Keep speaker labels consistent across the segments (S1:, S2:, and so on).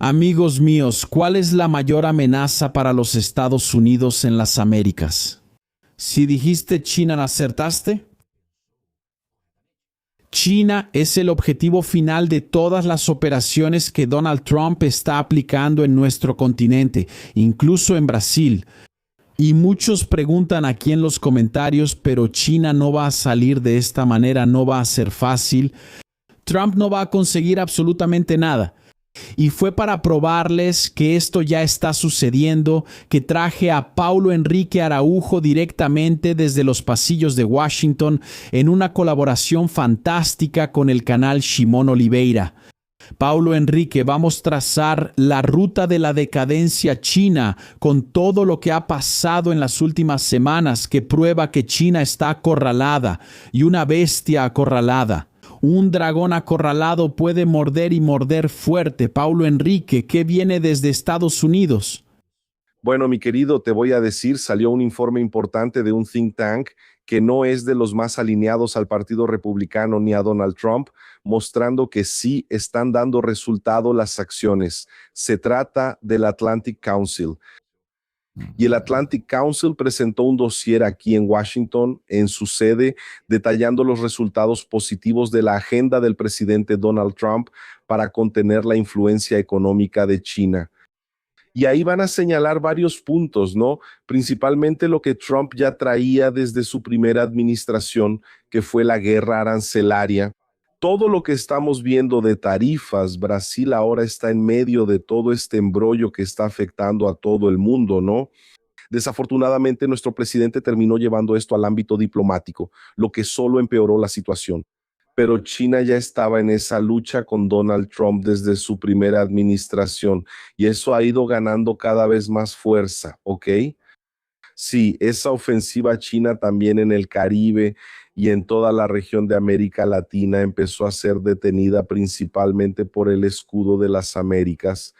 S1: Amigos míos, ¿cuál es la mayor amenaza para los Estados Unidos en las Américas? Si dijiste China, ¿acertaste? China es el objetivo final de todas las operaciones que Donald Trump está aplicando en nuestro continente, incluso en Brasil. Y muchos preguntan aquí en los comentarios, pero China no va a salir de esta manera, no va a ser fácil. Trump no va a conseguir absolutamente nada. Y fue para probarles que esto ya está sucediendo que traje a Paulo Enrique Araujo directamente desde los pasillos de Washington en una colaboración fantástica con el canal Shimon Oliveira. Paulo Enrique, vamos a trazar la ruta de la decadencia china con todo lo que ha pasado en las últimas semanas que prueba que China está acorralada y una bestia acorralada. Un dragón acorralado puede morder y morder fuerte. Paulo Enrique, ¿qué viene desde Estados Unidos?
S2: Bueno, mi querido, te voy a decir, salió un informe importante de un think tank que no es de los más alineados al Partido Republicano ni a Donald Trump, mostrando que sí están dando resultado las acciones. Se trata del Atlantic Council. Y el Atlantic Council presentó un dossier aquí en Washington, en su sede, detallando los resultados positivos de la agenda del presidente Donald Trump para contener la influencia económica de China. Y ahí van a señalar varios puntos, ¿no? Principalmente lo que Trump ya traía desde su primera administración, que fue la guerra arancelaria. Todo lo que estamos viendo de tarifas, Brasil ahora está en medio de todo este embrollo que está afectando a todo el mundo, ¿no? Desafortunadamente, nuestro presidente terminó llevando esto al ámbito diplomático, lo que solo empeoró la situación. Pero China ya estaba en esa lucha con Donald Trump desde su primera administración y eso ha ido ganando cada vez más fuerza, ¿ok? Sí, esa ofensiva china también en el Caribe y en toda la región de América Latina empezó a ser detenida principalmente por el escudo de las Américas.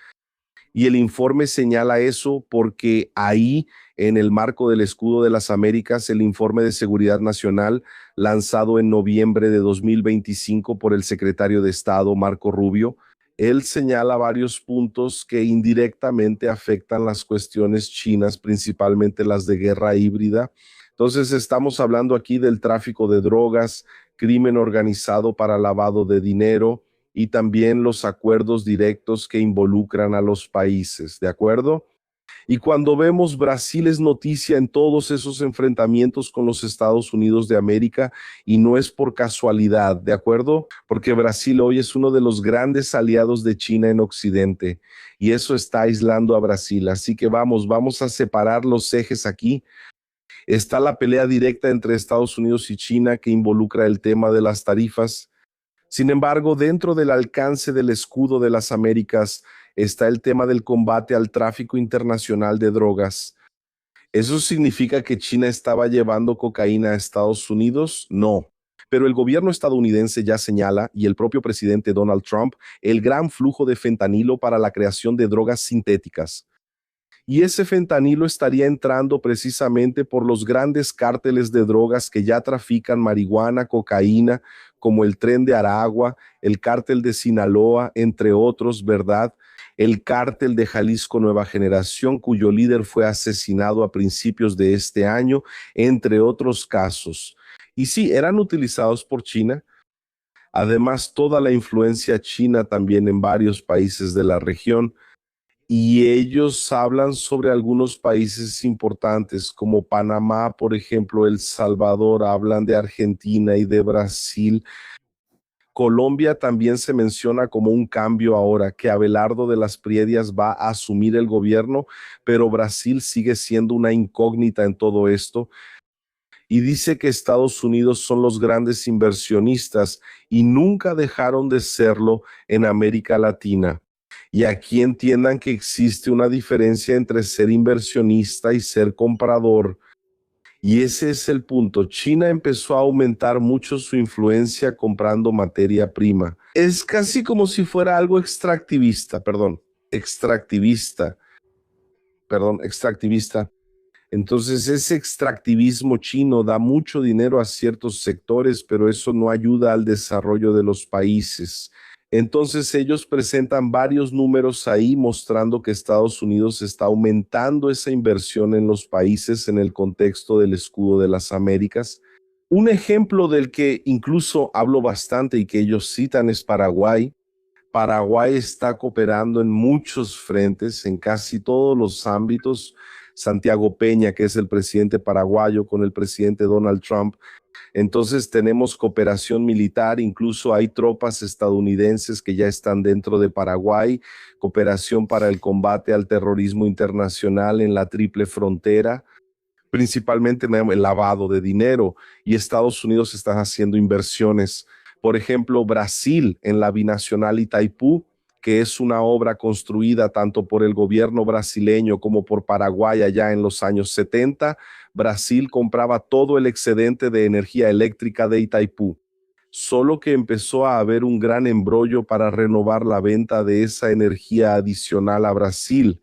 S2: Y el informe señala eso porque ahí, en el marco del Escudo de las Américas, el informe de seguridad nacional lanzado en noviembre de 2025 por el secretario de Estado, Marco Rubio, él señala varios puntos que indirectamente afectan las cuestiones chinas, principalmente las de guerra híbrida. Entonces, estamos hablando aquí del tráfico de drogas, crimen organizado para lavado de dinero, y también los acuerdos directos que involucran a los países, ¿de acuerdo? Y cuando vemos Brasil es noticia en todos esos enfrentamientos con los Estados Unidos de América y no es por casualidad, ¿de acuerdo? Porque Brasil hoy es uno de los grandes aliados de China en Occidente y eso está aislando a Brasil. Así que vamos a separar los ejes aquí. Está la pelea directa entre Estados Unidos y China que involucra el tema de las tarifas. Sin embargo, dentro del alcance del escudo de las Américas está el tema del combate al tráfico internacional de drogas. ¿Eso significa que China estaba llevando cocaína a Estados Unidos? No. Pero el gobierno estadounidense ya señala, y el propio presidente Donald Trump, el gran flujo de fentanilo para la creación de drogas sintéticas. Y ese fentanilo estaría entrando precisamente por los grandes cárteles de drogas que ya trafican marihuana, cocaína, como el Tren de Aragua, el cártel de Sinaloa, entre otros, ¿verdad? El cártel de Jalisco Nueva Generación, cuyo líder fue asesinado a principios de este año, entre otros casos. Y sí, eran utilizados por China. Además, toda la influencia china también en varios países de la región. Y ellos hablan sobre algunos países importantes como Panamá, por ejemplo, El Salvador, hablan de Argentina y de Brasil. Colombia también se menciona como un cambio ahora, que Abelardo de las Priedias va a asumir el gobierno, pero Brasil sigue siendo una incógnita en todo esto. Y dice que Estados Unidos son los grandes inversionistas y nunca dejaron de serlo en América Latina. Y aquí entiendan que existe una diferencia entre ser inversionista y ser comprador. Y ese es el punto. China empezó a aumentar mucho su influencia comprando materia prima. Es casi como si fuera algo extractivista. Entonces, ese extractivismo chino da mucho dinero a ciertos sectores, pero eso no ayuda al desarrollo de los países. Entonces ellos presentan varios números ahí mostrando que Estados Unidos está aumentando esa inversión en los países en el contexto del escudo de las Américas. Un ejemplo del que incluso hablo bastante y que ellos citan es Paraguay. Paraguay está cooperando en muchos frentes, en casi todos los ámbitos. Santiago Peña, que es el presidente paraguayo, con el presidente Donald Trump. Entonces tenemos cooperación militar, incluso hay tropas estadounidenses que ya están dentro de Paraguay, cooperación para el combate al terrorismo internacional en la triple frontera, principalmente en el lavado de dinero, y Estados Unidos está haciendo inversiones. Por ejemplo, Brasil en la binacional Itaipú, que es una obra construida tanto por el gobierno brasileño como por Paraguay allá en los años 70. Brasil compraba todo el excedente de energía eléctrica de Itaipú. Solo que empezó a haber un gran embrollo para renovar la venta de esa energía adicional a Brasil.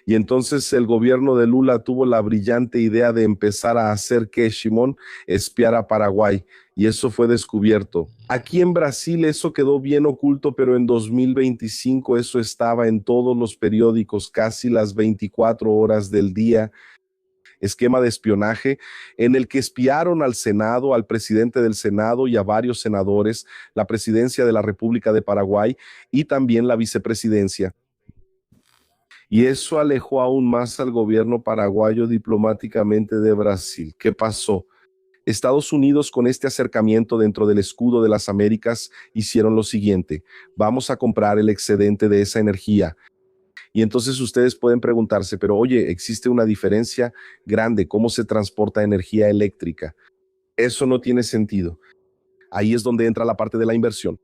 S2: Y entonces el gobierno de Lula tuvo la brillante idea de empezar a hacer que Shimon espiara a Paraguay, y eso fue descubierto. Aquí en Brasil eso quedó bien oculto, pero en 2025 eso estaba en todos los periódicos, casi las 24 horas del día. Esquema de espionaje en el que espiaron al Senado, al presidente del Senado y a varios senadores, la presidencia de la República de Paraguay y también la vicepresidencia. Y eso alejó aún más al gobierno paraguayo diplomáticamente de Brasil. ¿Qué pasó? Estados Unidos, con este acercamiento dentro del escudo de las Américas, hicieron lo siguiente: vamos a comprar el excedente de esa energía. Y entonces ustedes pueden preguntarse, pero oye, existe una diferencia grande, ¿cómo se transporta energía eléctrica? Eso no tiene sentido. Ahí es donde entra la parte de la inversión.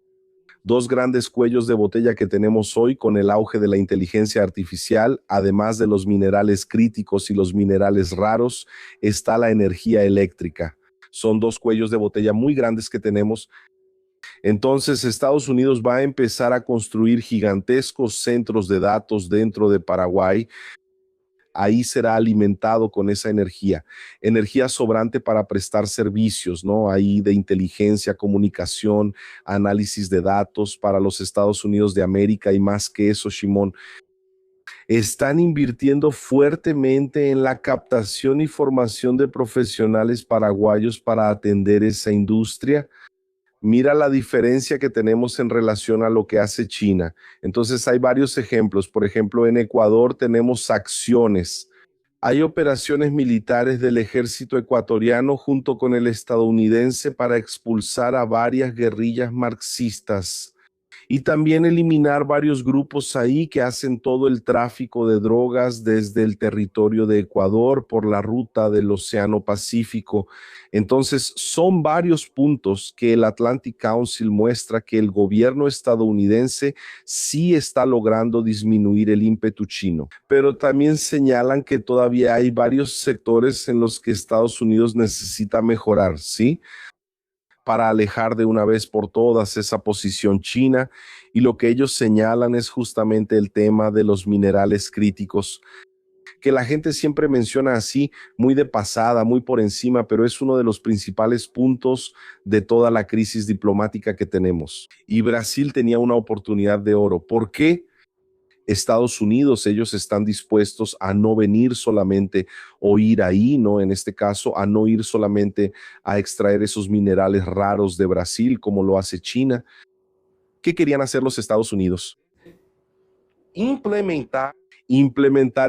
S2: Dos grandes cuellos de botella que tenemos hoy con el auge de la inteligencia artificial, además de los minerales críticos y los minerales raros, está la energía eléctrica. Son dos cuellos de botella muy grandes que tenemos. Entonces, Estados Unidos va a empezar a construir gigantescos centros de datos dentro de Paraguay. Ahí será alimentado con esa energía sobrante para prestar servicios, ¿no? Ahí de inteligencia, comunicación, análisis de datos para los Estados Unidos de América, y más que eso, Shimon, están invirtiendo fuertemente en la captación y formación de profesionales paraguayos para atender esa industria. Mira la diferencia que tenemos en relación a lo que hace China. Entonces hay varios ejemplos. Por ejemplo, en Ecuador tenemos acciones. Hay operaciones militares del ejército ecuatoriano junto con el estadounidense para expulsar a varias guerrillas marxistas y también eliminar varios grupos ahí que hacen todo el tráfico de drogas desde el territorio de Ecuador por la ruta del Océano Pacífico. Entonces, son varios puntos que el Atlantic Council muestra que el gobierno estadounidense sí está logrando disminuir el ímpetu chino, pero también señalan que todavía hay varios sectores en los que Estados Unidos necesita mejorar, ¿sí?, para alejar de una vez por todas esa posición china, y lo que ellos señalan es justamente el tema de los minerales críticos, que la gente siempre menciona así, muy de pasada, muy por encima, pero es uno de los principales puntos de toda la crisis diplomática que tenemos. Y Brasil tenía una oportunidad de oro. ¿Por qué? Estados Unidos, ellos están dispuestos a no venir solamente o ir ahí, ¿no? En este caso, a no ir solamente a extraer esos minerales raros de Brasil, como lo hace China. ¿Qué querían hacer los Estados Unidos? Implementar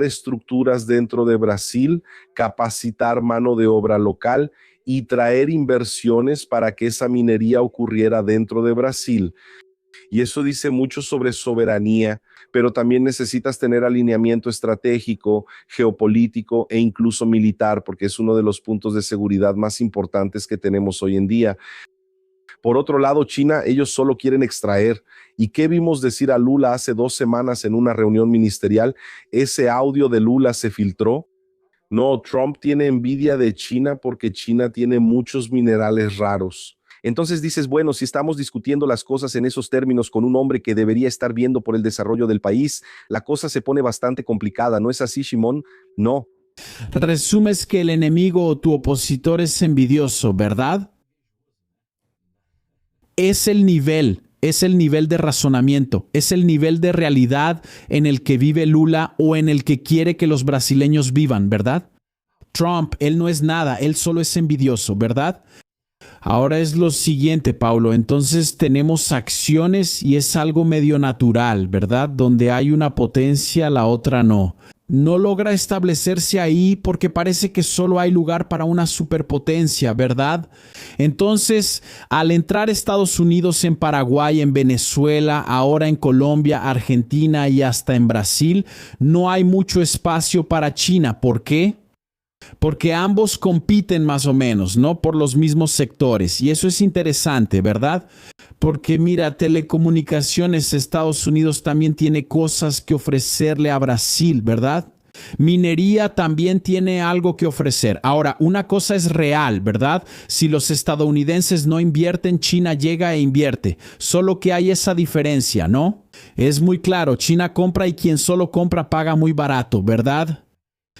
S2: estructuras dentro de Brasil, capacitar mano de obra local y traer inversiones para que esa minería ocurriera dentro de Brasil. Y eso dice mucho sobre soberanía, pero también necesitas tener alineamiento estratégico, geopolítico e incluso militar, porque es uno de los puntos de seguridad más importantes que tenemos hoy en día. Por otro lado, China, ellos solo quieren extraer. ¿Y qué vimos decir a Lula hace 2 semanas en una reunión ministerial? Ese audio de Lula se filtró. No, Trump tiene envidia de China porque China tiene muchos minerales raros. Entonces dices, bueno, si estamos discutiendo las cosas en esos términos con un hombre que debería estar viendo por el desarrollo del país, la cosa se pone bastante complicada, ¿no es así, Shimon? No.
S1: Resumes que el enemigo o tu opositor es envidioso, ¿verdad? Es el nivel Es el nivel de razonamiento, es el nivel de realidad en el que vive Lula o en el que quiere que los brasileños vivan, ¿verdad? Trump, él no es nada, él solo es envidioso, ¿verdad? Ahora es lo siguiente, Paulo. Entonces tenemos acciones y es algo medio natural, ¿verdad? Donde hay una potencia, la otra no. No logra establecerse ahí porque parece que solo hay lugar para una superpotencia, ¿verdad? Entonces, al entrar Estados Unidos en Paraguay, en Venezuela, ahora en Colombia, Argentina y hasta en Brasil, no hay mucho espacio para China. ¿Por qué? Porque ambos compiten más o menos, ¿no? Por los mismos sectores. Y eso es interesante, ¿verdad? Porque mira, telecomunicaciones, Estados Unidos también tiene cosas que ofrecerle a Brasil, ¿verdad? Minería también tiene algo que ofrecer. Ahora, una cosa es real, ¿verdad? Si los estadounidenses no invierten, China llega e invierte. Solo que hay esa diferencia, ¿no? Es muy claro, China compra y quien solo compra paga muy barato, ¿verdad?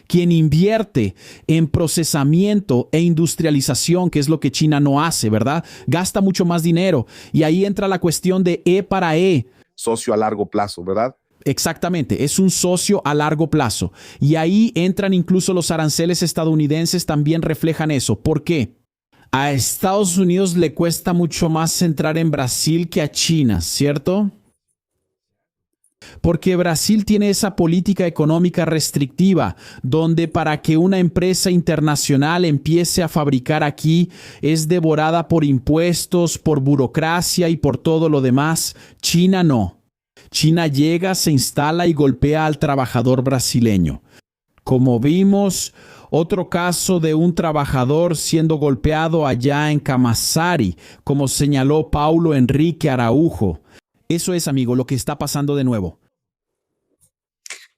S1: Quien invierte en procesamiento e industrialización, que es lo que China no hace, ¿verdad? Gasta mucho más dinero. Y ahí entra la cuestión de E para E.
S2: Socio a largo plazo, ¿verdad?
S1: Exactamente, es un socio a largo plazo. Y ahí entran incluso los aranceles estadounidenses, también reflejan eso. ¿Por qué? A Estados Unidos le cuesta mucho más entrar en Brasil que a China, ¿cierto? Porque Brasil tiene esa política económica restrictiva, donde para que una empresa internacional empiece a fabricar aquí es devorada por impuestos, por burocracia y por todo lo demás. China no. China llega, se instala y golpea al trabajador brasileño. Como vimos, otro caso de un trabajador siendo golpeado allá en Camaçari, como señaló Paulo Enrique Araujo. Eso es, amigo, lo que está pasando de nuevo.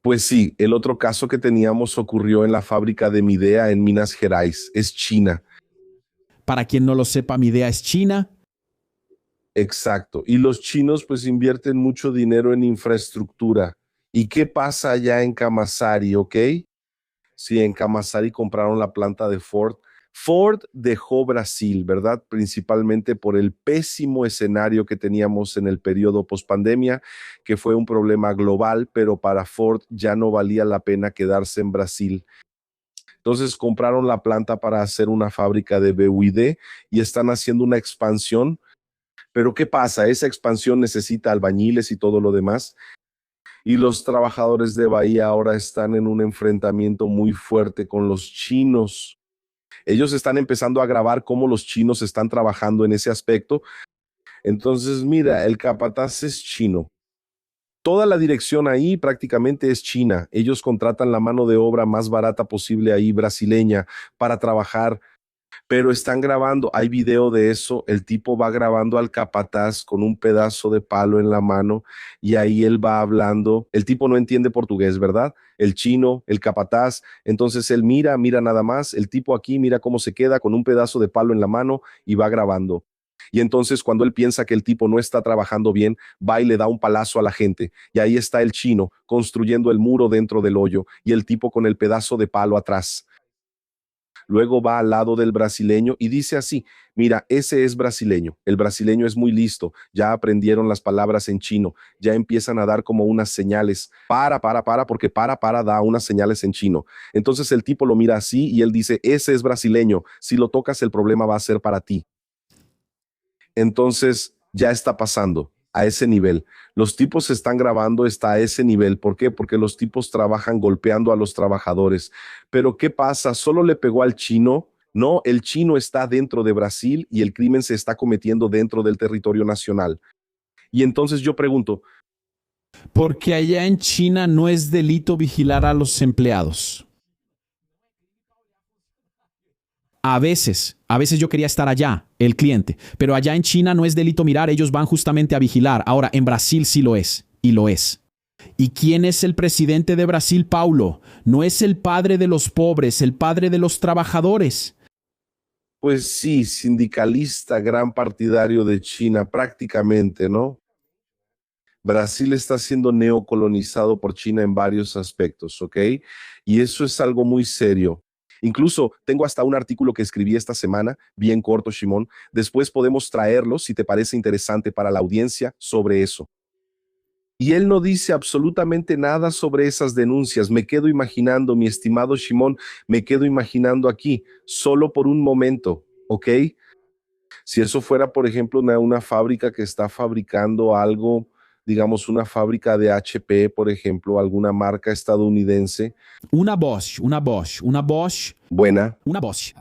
S2: Pues sí, el otro caso que teníamos ocurrió en la fábrica de Midea en Minas Gerais, es China.
S1: Para quien no lo sepa, mi idea es China.
S2: Exacto. Y los chinos pues invierten mucho dinero en infraestructura. ¿Y qué pasa allá en Camaçari, ok? Sí, en Camaçari compraron la planta de Ford. Ford dejó Brasil, ¿verdad? Principalmente por el pésimo escenario que teníamos en el periodo pospandemia, que fue un problema global, pero para Ford ya no valía la pena quedarse en Brasil. Entonces compraron la planta para hacer una fábrica de BYD y están haciendo una expansión. Pero ¿qué pasa? Esa expansión necesita albañiles y todo lo demás. Y los trabajadores de Bahía ahora están en un enfrentamiento muy fuerte con los chinos. Ellos están empezando a grabar cómo los chinos están trabajando en ese aspecto. Entonces, mira, el capataz es chino. Toda la dirección ahí prácticamente es China. Ellos contratan la mano de obra más barata posible ahí, brasileña, para trabajar, pero están grabando, hay video de eso, el tipo va grabando al capataz con un pedazo de palo en la mano y ahí él va hablando, el tipo no entiende portugués, ¿verdad? El chino, el capataz, entonces él mira nada más, el tipo aquí mira cómo se queda con un pedazo de palo en la mano y va grabando. Y entonces cuando él piensa que el tipo no está trabajando bien, va y le da un palazo a la gente. Y ahí está el chino construyendo el muro dentro del hoyo y el tipo con el pedazo de palo atrás. Luego va al lado del brasileño y dice así, mira, ese es brasileño, el brasileño es muy listo, ya aprendieron las palabras en chino, ya empiezan a dar como unas señales, porque para, da unas señales en chino. Entonces el tipo lo mira así y él dice, ese es brasileño, si lo tocas el problema va a ser para ti. Entonces ya está pasando a ese nivel. Los tipos se están grabando, está a ese nivel. ¿Por qué? Porque los tipos trabajan golpeando a los trabajadores. Pero ¿qué pasa? ¿Solo le pegó al chino? No, el chino está dentro de Brasil y el crimen se está cometiendo dentro del territorio nacional. Y entonces yo pregunto,
S1: Porque allá en China no es delito vigilar a los empleados. A veces yo quería estar allá, el cliente, pero allá en China no es delito mirar, ellos van justamente a vigilar. Ahora, en Brasil sí lo es, y lo es. ¿Y quién es el presidente de Brasil, Paulo? No es el padre de los pobres, el padre de los trabajadores.
S2: pues sí, sindicalista, gran partidario de China, prácticamente, ¿no? Brasil está siendo neocolonizado por China en varios aspectos, ¿ok? Y eso es algo muy serio. Incluso tengo hasta un artículo que escribí esta semana, bien corto, Shimon. Después podemos traerlo si te parece interesante para la audiencia sobre eso. Y él no dice absolutamente nada sobre esas denuncias. Me quedo imaginando, mi estimado Shimon, me quedo imaginando aquí, solo por un momento, ¿ok? Si eso fuera, por ejemplo, una fábrica que está fabricando algo, digamos una fábrica de HP, por ejemplo, alguna marca estadounidense.
S1: Una Bosch.
S2: Buena.
S1: Una Bosch.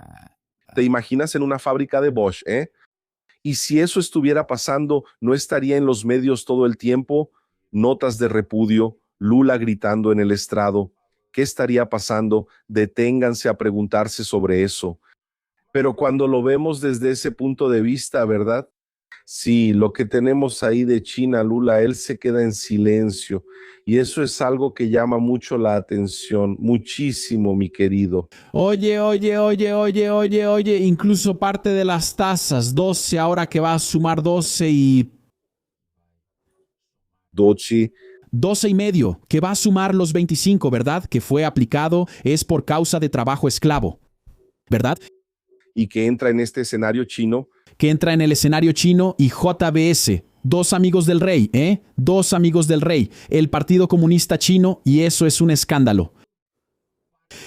S2: ¿Te imaginas en una fábrica de Bosch, Y si eso estuviera pasando, ¿no estaría en los medios todo el tiempo? Notas de repudio, Lula gritando en el estrado. ¿Qué estaría pasando? Deténganse a preguntarse sobre eso. Pero cuando lo vemos desde ese punto de vista, ¿verdad? Sí, lo que tenemos ahí de China, Lula, él se queda en silencio. Y eso es algo que llama mucho la atención, muchísimo, mi querido.
S1: Oye, incluso parte de las tasas, 12 ahora que va a sumar 12 y...
S2: Dochi.
S1: 12 y medio, que va a sumar los 25, ¿verdad? Que fue aplicado es por causa de trabajo esclavo, ¿verdad?
S2: Y que entra en este escenario chino.
S1: Que entra en el escenario chino y JBS, dos amigos del rey, Dos amigos del rey, el Partido Comunista Chino, y eso es un escándalo.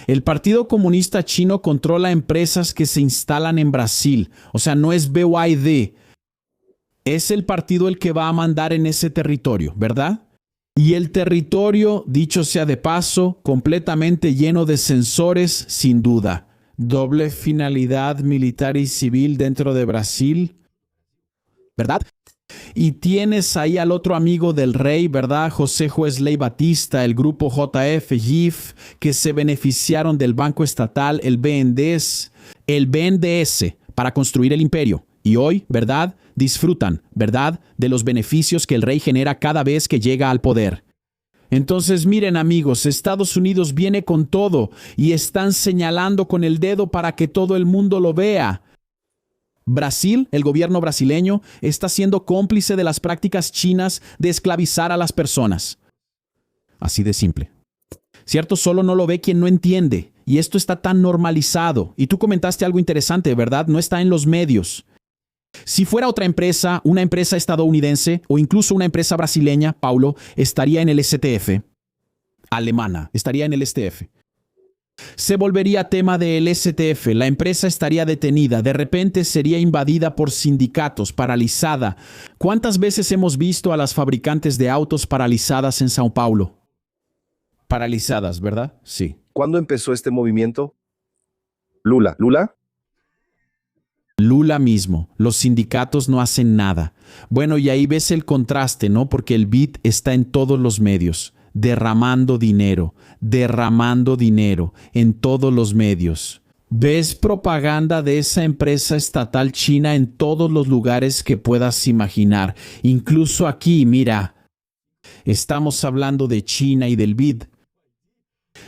S1: El Partido Comunista Chino controla empresas que se instalan en Brasil, o sea, no es BYD. Es el partido el que va a mandar en ese territorio, ¿verdad? Y el territorio, dicho sea de paso, completamente lleno de sensores, sin duda. Doble finalidad militar y civil dentro de Brasil, ¿verdad? Y tienes ahí al otro amigo del rey, ¿verdad? José Wesley Batista, el grupo JF, GIF, que se beneficiaron del Banco Estatal, el BNDES, para construir el imperio. Y hoy, ¿verdad? Disfrutan, ¿verdad? De los beneficios que el rey genera cada vez que llega al poder. Entonces, miren amigos, Estados Unidos viene con todo y están señalando con el dedo para que todo el mundo lo vea. Brasil, el gobierno brasileño, está siendo cómplice de las prácticas chinas de esclavizar a las personas. Así de simple. ¿Cierto? Solo no lo ve quien no entiende. Y esto está tan normalizado. Y tú comentaste algo interesante, ¿verdad? No está en los medios. Si fuera otra empresa, una empresa estadounidense o incluso una empresa brasileña, Paulo, estaría en el STF. Alemana, estaría en el STF. Se volvería tema del STF, la empresa estaría detenida, de repente sería invadida por sindicatos, paralizada. ¿Cuántas veces hemos visto a las fabricantes de autos paralizadas en Sao Paulo? Paralizadas, ¿verdad? Sí.
S2: ¿Cuándo empezó este movimiento? Lula.
S1: Lula mismo, los sindicatos no hacen nada. Bueno, y ahí ves el contraste, ¿no? Porque el BID está en todos los medios, derramando dinero en todos los medios. Ves propaganda de esa empresa estatal china en todos los lugares que puedas imaginar. Incluso aquí, mira, estamos hablando de China y del BID.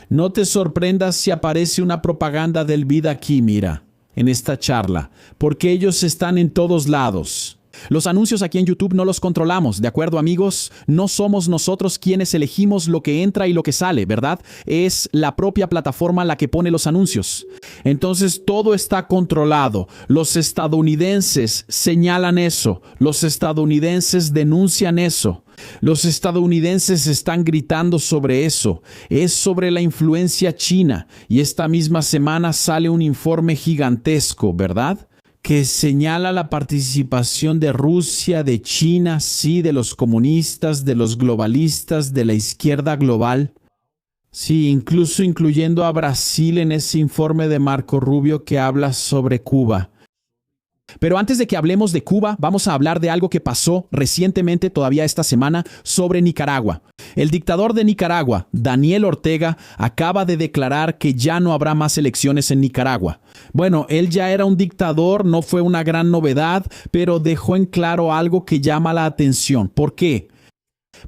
S1: No te sorprendas si aparece una propaganda del BID aquí, mira, en esta charla, porque ellos están en todos lados. Los anuncios aquí en YouTube no los controlamos, ¿de acuerdo, amigos? No somos nosotros quienes elegimos lo que entra y lo que sale, ¿verdad? Es la propia plataforma la que pone los anuncios. Entonces todo está controlado. Los estadounidenses señalan eso. Los estadounidenses denuncian eso. Los estadounidenses están gritando sobre eso. Es sobre la influencia china. Y esta misma semana sale un informe gigantesco, ¿verdad?, que señala la participación de Rusia, de China, sí, de los comunistas, de los globalistas, de la izquierda global. Sí, incluso incluyendo a Brasil en ese informe de Marco Rubio que habla sobre Cuba. Pero antes de que hablemos de Cuba, vamos a hablar de algo que pasó recientemente, todavía esta semana, sobre Nicaragua. El dictador de Nicaragua, Daniel Ortega, acaba de declarar que ya no habrá más elecciones en Nicaragua. Bueno, él ya era un dictador, no fue una gran novedad, pero dejó en claro algo que llama la atención. ¿Por qué?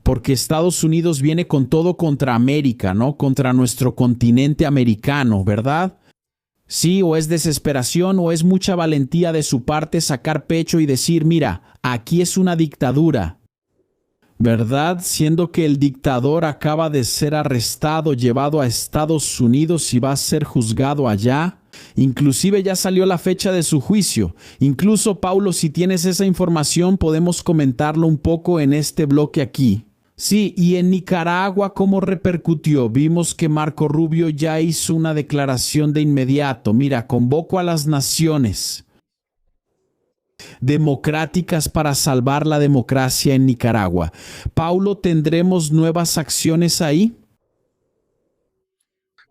S1: Porque Estados Unidos viene con todo contra América, ¿no? Contra nuestro continente americano, ¿verdad? Sí, o es desesperación o es mucha valentía de su parte sacar pecho y decir, mira, aquí es una dictadura. ¿verdad? Siendo que el dictador acaba de ser arrestado, llevado a Estados Unidos y va a ser juzgado allá. Inclusive ya salió la fecha de su juicio. Incluso, Paulo, si tienes esa información, podemos comentarlo un poco en este bloque aquí. Sí, y en Nicaragua, ¿cómo repercutió? Vimos que Marco Rubio ya hizo una declaración de inmediato. Mira, convoco a las naciones democráticas para salvar la democracia en Nicaragua. Paulo, ¿tendremos nuevas acciones ahí?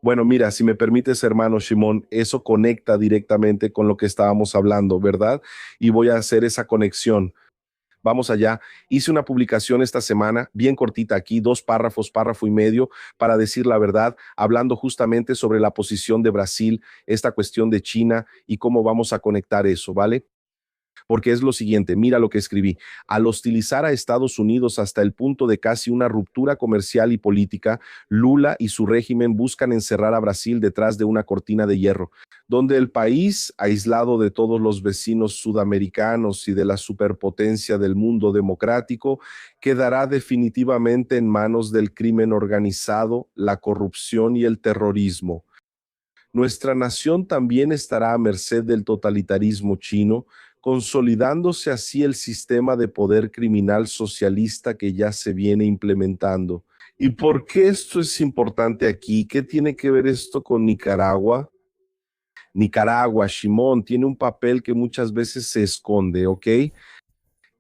S2: Bueno, mira, si me permites, hermano Shimon, eso conecta directamente con lo que estábamos hablando, ¿verdad? Y voy a hacer esa conexión. Vamos allá. Hice una publicación esta semana, bien cortita aquí, 2 párrafos, párrafo y medio, para decir la verdad, hablando justamente sobre la posición de Brasil, esta cuestión de China y cómo vamos a conectar eso, ¿vale? Porque es lo siguiente, mira lo que escribí. Al hostilizar a Estados Unidos hasta el punto de casi una ruptura comercial y política, Lula y su régimen buscan encerrar a Brasil detrás de una cortina de hierro, donde el país, aislado de todos los vecinos sudamericanos y de la superpotencia del mundo democrático, quedará definitivamente en manos del crimen organizado, la corrupción y el terrorismo. Nuestra nación también estará a merced del totalitarismo chino, consolidándose así el sistema de poder criminal socialista que ya se viene implementando. ¿Y por qué esto es importante aquí? ¿Qué tiene que ver esto con Nicaragua? Nicaragua, Shimon, tiene un papel que muchas veces se esconde, ¿ok?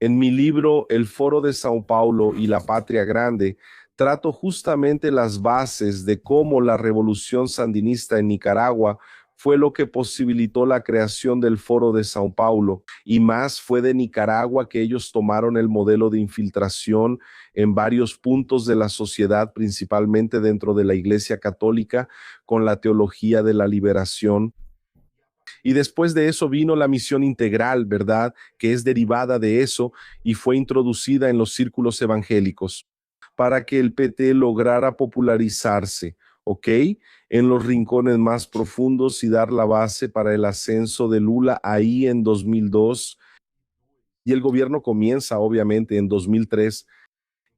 S2: En mi libro El Foro de Sao Paulo y la Patria Grande, trato justamente las bases de cómo la revolución sandinista en Nicaragua fue lo que posibilitó la creación del Foro de Sao Paulo, y más fue de Nicaragua que ellos tomaron el modelo de infiltración en varios puntos de la sociedad, principalmente dentro de la Iglesia Católica, con la teología de la liberación. Y después de eso vino la misión integral, ¿verdad? Que es derivada de eso y fue introducida en los círculos evangélicos para que el PT lograra popularizarse, ¿ok? En los rincones más profundos y dar la base para el ascenso de Lula ahí en 2002. Y el gobierno comienza, obviamente, en 2003.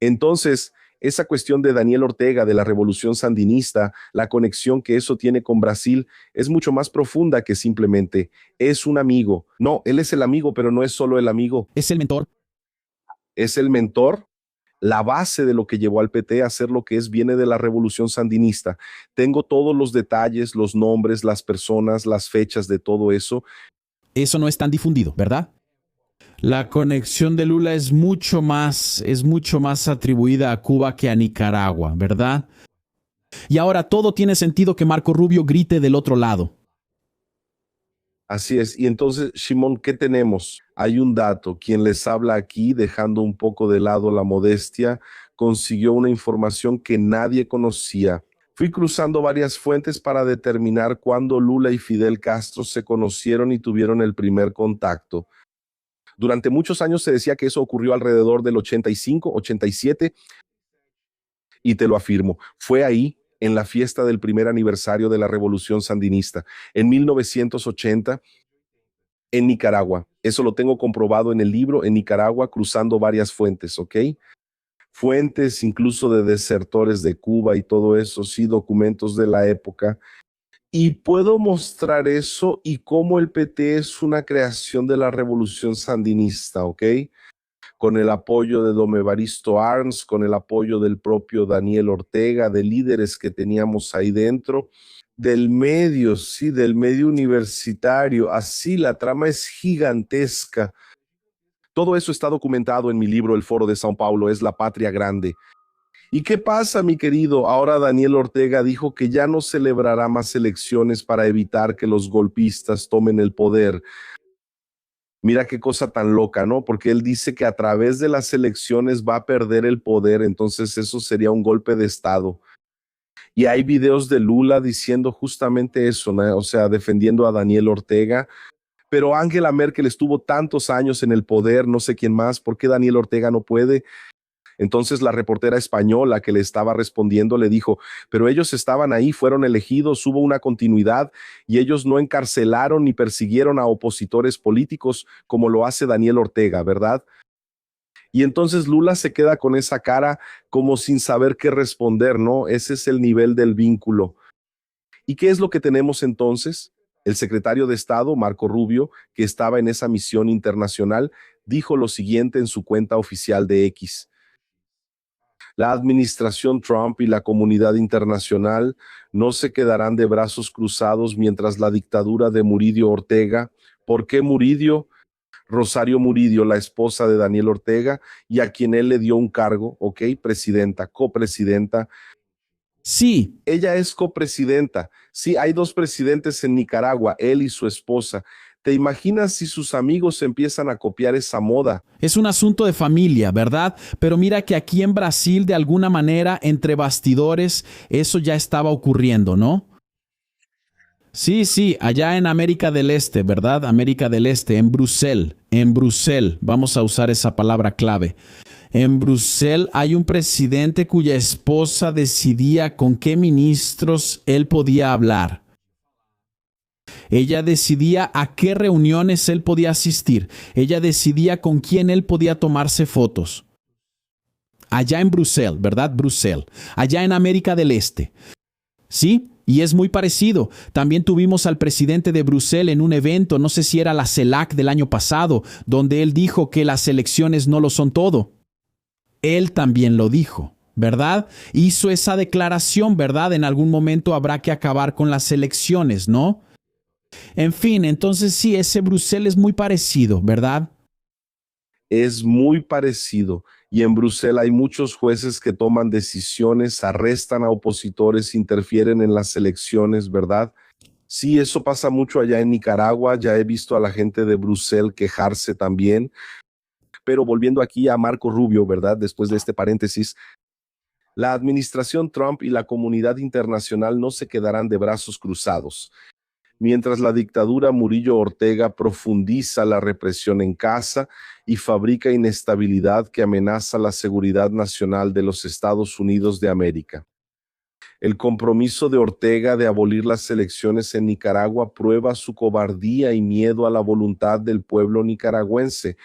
S2: Entonces, esa cuestión de Daniel Ortega, de la revolución sandinista, la conexión que eso tiene con Brasil, es mucho más profunda que simplemente es un amigo. No, él es el amigo, pero no es solo el amigo.
S1: Es el mentor.
S2: Es el mentor. La base de lo que llevó al PT a ser lo que es viene de la revolución sandinista. Tengo todos los detalles, los nombres, las personas, las fechas de todo eso.
S1: Eso no es tan difundido, ¿verdad? La conexión de Lula es mucho más atribuida a Cuba que a Nicaragua, ¿verdad? Y ahora todo tiene sentido que Marco Rubio grite del otro lado.
S2: Así es. Y entonces, Shimon, ¿qué tenemos? Hay un dato. Quien les habla aquí, dejando un poco de lado la modestia, consiguió una información que nadie conocía. Fui cruzando varias fuentes para determinar cuándo Lula y Fidel Castro se conocieron y tuvieron el primer contacto. Durante muchos años se decía que eso ocurrió alrededor del 85, 87, y te lo afirmo, fue ahí, en la fiesta del primer aniversario de la Revolución Sandinista, en 1980, en Nicaragua. Eso lo tengo comprobado en el libro, en Nicaragua, cruzando varias fuentes, ¿ok? Fuentes incluso de desertores de Cuba y todo eso, sí, documentos de la época. Y puedo mostrar eso y cómo el PT es una creación de la revolución sandinista, ¿ok? Con el apoyo de Don Evaristo Arns, con el apoyo del propio Daniel Ortega, de líderes que teníamos ahí dentro, del medio, sí, del medio universitario. Así la trama es gigantesca. Todo eso está documentado en mi libro El Foro de Sao Paulo, es la Patria Grande. ¿Y qué pasa, mi querido? Ahora Daniel Ortega dijo que ya no celebrará más elecciones para evitar que los golpistas tomen el poder. Mira qué cosa tan loca, ¿no? Porque él dice que a través de las elecciones va a perder el poder, entonces eso sería un golpe de Estado. Y hay videos de Lula diciendo justamente eso, ¿no? O sea, defendiendo a Daniel Ortega. Pero Angela Merkel estuvo tantos años en el poder, no sé quién más, ¿por qué Daniel Ortega no puede? Entonces la reportera española que le estaba respondiendo le dijo, pero ellos estaban ahí, fueron elegidos, hubo una continuidad y ellos no encarcelaron ni persiguieron a opositores políticos como lo hace Daniel Ortega, ¿verdad? Y entonces Lula se queda con esa cara como sin saber qué responder, ¿no? Ese es el nivel del vínculo. ¿Y qué es lo que tenemos entonces? El secretario de Estado, Marco Rubio, que estaba en esa misión internacional, dijo lo siguiente en su cuenta oficial de X. La administración Trump y la comunidad internacional no se quedarán de brazos cruzados mientras la dictadura de Murillo Ortega. ¿Por qué Murillo? Rosario Murillo, la esposa de Daniel Ortega, y a quien él le dio un cargo, ¿ok? Presidenta, copresidenta.
S1: Sí,
S2: Ella es copresidenta. Sí, hay dos presidentes en Nicaragua, él y su esposa. ¿Te imaginas si sus amigos empiezan a copiar esa moda?
S1: es un asunto de familia, ¿verdad? Pero mira que aquí en Brasil, de alguna manera, entre bastidores, eso ya estaba ocurriendo, ¿no? Sí, sí, allá en América del Este, ¿verdad? América del Este, en Bruselas, vamos a usar esa palabra clave. En Bruselas hay un presidente cuya esposa decidía con qué ministros él podía hablar. Ella decidía a qué reuniones él podía asistir. Ella decidía con quién él podía tomarse fotos. Allá en Bruselas, ¿verdad? Bruselas. Allá en América del Este. ¿Sí? Y es muy parecido. También tuvimos al presidente de Bruselas en un evento, no sé si era la CELAC del año pasado, donde él dijo que las elecciones no lo son todo. Él también lo dijo, ¿verdad? Hizo esa declaración, ¿verdad? En algún momento habrá que acabar con las elecciones, ¿no? En fin, entonces sí, ese Bruselas es muy parecido, ¿verdad?
S2: Es muy parecido. Y en Bruselas hay muchos jueces que toman decisiones, arrestan a opositores, interfieren en las elecciones, ¿verdad? Sí, eso pasa mucho allá en Nicaragua. Ya he visto a la gente de Bruselas quejarse también. Pero volviendo aquí a Marco Rubio, ¿verdad? Después de este paréntesis, la administración Trump y la comunidad internacional no se quedarán de brazos cruzados. Mientras la dictadura Murillo Ortega profundiza la represión en casa y fabrica inestabilidad que amenaza la seguridad nacional de los Estados Unidos de América. El compromiso de Ortega de abolir las elecciones en Nicaragua prueba su cobardía y miedo a la voluntad del pueblo nicaragüense.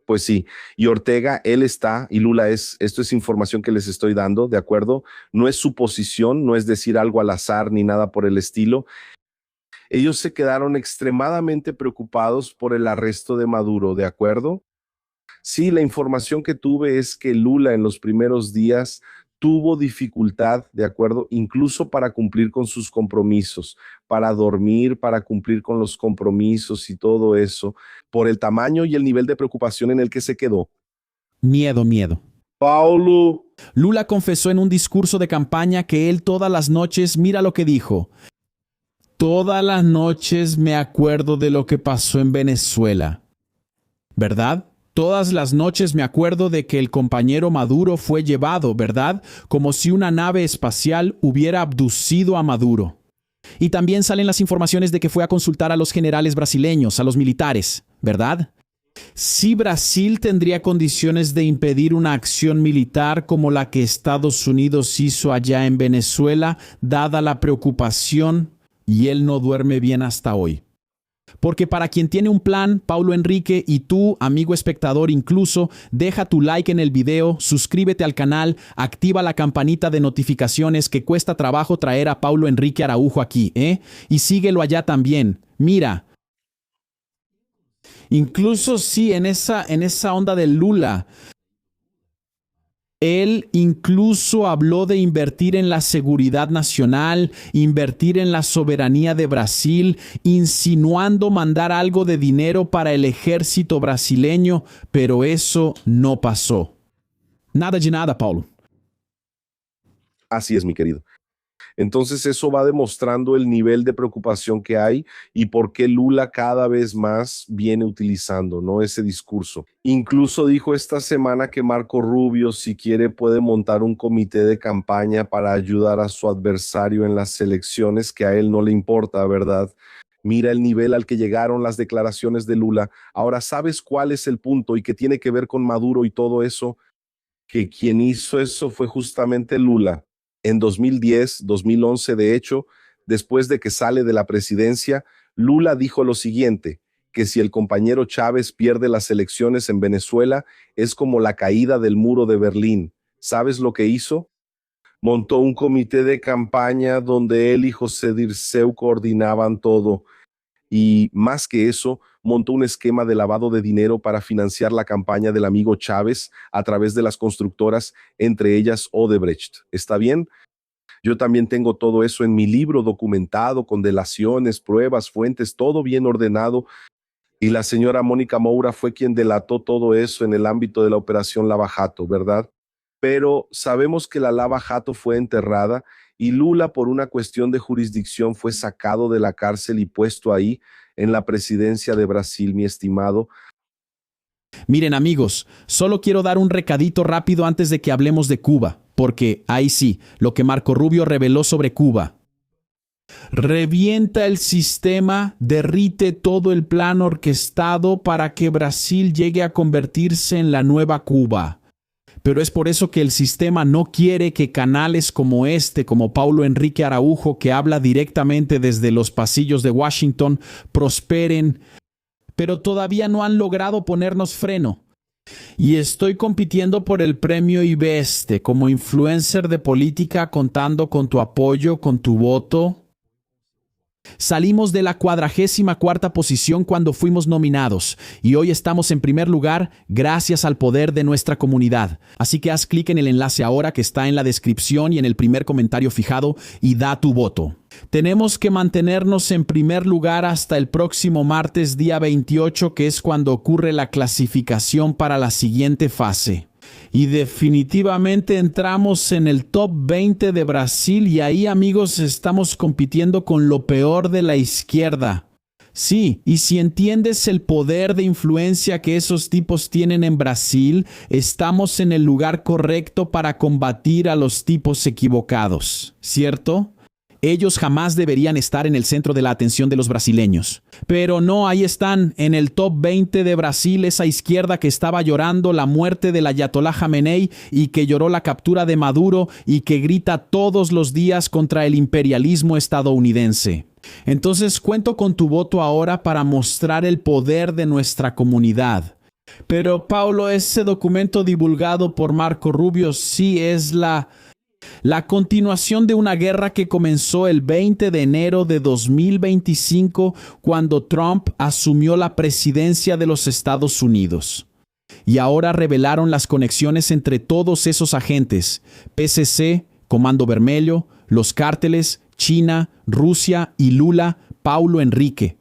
S2: Pues sí, y Ortega, él está, y Lula esto es información que les estoy dando, ¿de acuerdo? No es suposición, no es decir algo al azar ni nada por el estilo. Ellos se quedaron extremadamente preocupados por el arresto de Maduro, ¿de acuerdo? Sí, la información que tuve es que Lula en los primeros días tuvo dificultad, ¿de acuerdo? Incluso para cumplir con sus compromisos, para dormir, para cumplir con los compromisos y todo eso, por el tamaño y el nivel de preocupación en el que se quedó.
S1: Miedo, miedo.
S2: Paulo,
S1: Lula confesó en un discurso de campaña que él todas las noches, mira lo que dijo, todas las noches me acuerdo de lo que pasó en Venezuela, ¿verdad? Todas las noches me acuerdo de que el compañero Maduro fue llevado, ¿verdad? Como si una nave espacial hubiera abducido a Maduro. Y también salen las informaciones de que fue a consultar a los generales brasileños, a los militares, ¿verdad? Si Brasil tendría condiciones de impedir una acción militar como la que Estados Unidos hizo allá en Venezuela, dada la preocupación, y él no duerme bien hasta hoy. Porque para quien tiene un plan, Paulo Enrique, y tú, amigo espectador incluso, deja tu like en el video, suscríbete al canal, activa la campanita de notificaciones que cuesta trabajo traer a Paulo Enrique Araujo aquí, ¿eh? Y síguelo allá también. Mira, incluso sí, en esa onda de Lula, él incluso habló de invertir en la seguridad nacional, invertir en la soberanía de Brasil, insinuando mandar algo de dinero para el ejército brasileño, pero eso no pasó. Nada de nada, Paulo.
S2: así es, mi querido. Entonces eso va demostrando el nivel de preocupación que hay y por qué Lula cada vez más viene utilizando, ¿no? Ese discurso. Incluso dijo esta semana que Marco Rubio, si quiere, puede montar un comité de campaña para ayudar a su adversario en las elecciones, que a él no le importa, ¿verdad? Mira el nivel al que llegaron las declaraciones de Lula. Ahora, ¿sabes cuál es el punto y que tiene que ver con Maduro y todo eso? Que quien hizo eso fue justamente Lula. En 2010, 2011, de hecho, después de que sale de la presidencia, Lula dijo lo siguiente: que si el compañero Chávez pierde las elecciones en Venezuela, es como la caída del muro de Berlín. ¿Sabes lo que hizo? Montó un comité de campaña donde él y José Dirceu coordinaban todo. Y más que eso, montó un esquema de lavado de dinero para financiar la campaña del amigo Chávez a través de las constructoras, entre ellas Odebrecht. ¿Está bien? Yo también tengo todo eso en mi libro documentado, con delaciones, pruebas, fuentes, todo bien ordenado. Y la señora Mónica Moura fue quien delató todo eso en el ámbito de la operación Lava Jato, ¿verdad? Pero sabemos que la Lava Jato fue enterrada y Lula, por una cuestión de jurisdicción, fue sacado de la cárcel y puesto ahí en la presidencia de Brasil, mi estimado.
S1: Miren amigos, solo quiero dar un recadito rápido antes de que hablemos de Cuba, porque ahí sí, lo que Marco Rubio reveló sobre Cuba. Revienta el sistema, derrite todo el plan orquestado para que Brasil llegue a convertirse en la nueva Cuba. Pero es por eso que el sistema no quiere que canales como este, como Paulo Enrique Araujo, que habla directamente desde los pasillos de Washington, prosperen, pero todavía no han logrado ponernos freno. Y estoy compitiendo por el premio IBESTE como influencer de política, contando con tu apoyo, con tu voto. Salimos de la 44ª posición cuando fuimos nominados y hoy estamos en primer lugar gracias al poder de nuestra comunidad. Así que haz clic en el enlace ahora que está en la descripción y en el primer comentario fijado y da tu voto. Tenemos que mantenernos en primer lugar hasta el próximo martes día 28, que es cuando ocurre la clasificación para la siguiente fase. Y definitivamente entramos en el top 20 de Brasil y ahí, amigos, estamos compitiendo con lo peor de la izquierda. Sí, y si entiendes el poder de influencia que esos tipos tienen en Brasil, estamos en el lugar correcto para combatir a los tipos equivocados, ¿cierto? Ellos jamás deberían estar en el centro de la atención de los brasileños. Pero no, ahí están, en el top 20 de Brasil, esa izquierda que estaba llorando la muerte del Ayatollah Jamenei y que lloró la captura de Maduro y que grita todos los días contra el imperialismo estadounidense. Entonces cuento con tu voto ahora para mostrar el poder de nuestra comunidad. Pero Paulo, ese documento divulgado por Marco Rubio sí es la continuación de una guerra que comenzó el 20 de enero de 2025 cuando Trump asumió la presidencia de los Estados Unidos. Y ahora revelaron las conexiones entre todos esos agentes: PCC, Comando Vermelho, los cárteles, China, Rusia y Lula, Paulo Enrique.